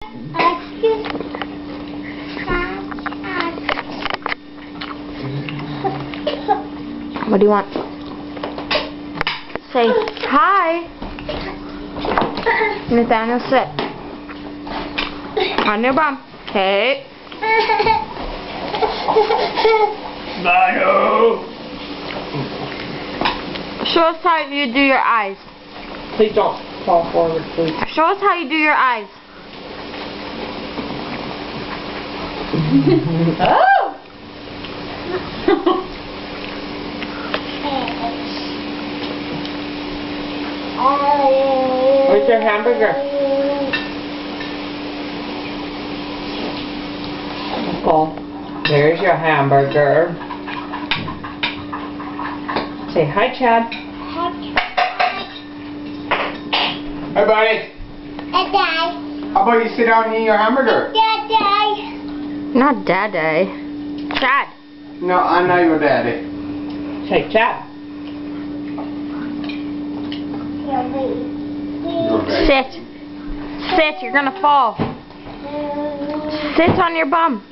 What do you want? Say hi. Nathaniel, sit. On your bum. Okay. Manu! Show us how you do your eyes. Please don't fall forward, please. Show us how you do your eyes. Oh! Where's your hamburger? Paul, there's your hamburger. Say hi, Chad. Hey, buddy. How about you sit down and eat your hamburger? Not daddy. Chad. No, I'm not your daddy. Say Chad. Your daddy. Sit. Sit, you're gonna fall. Sit on your bum.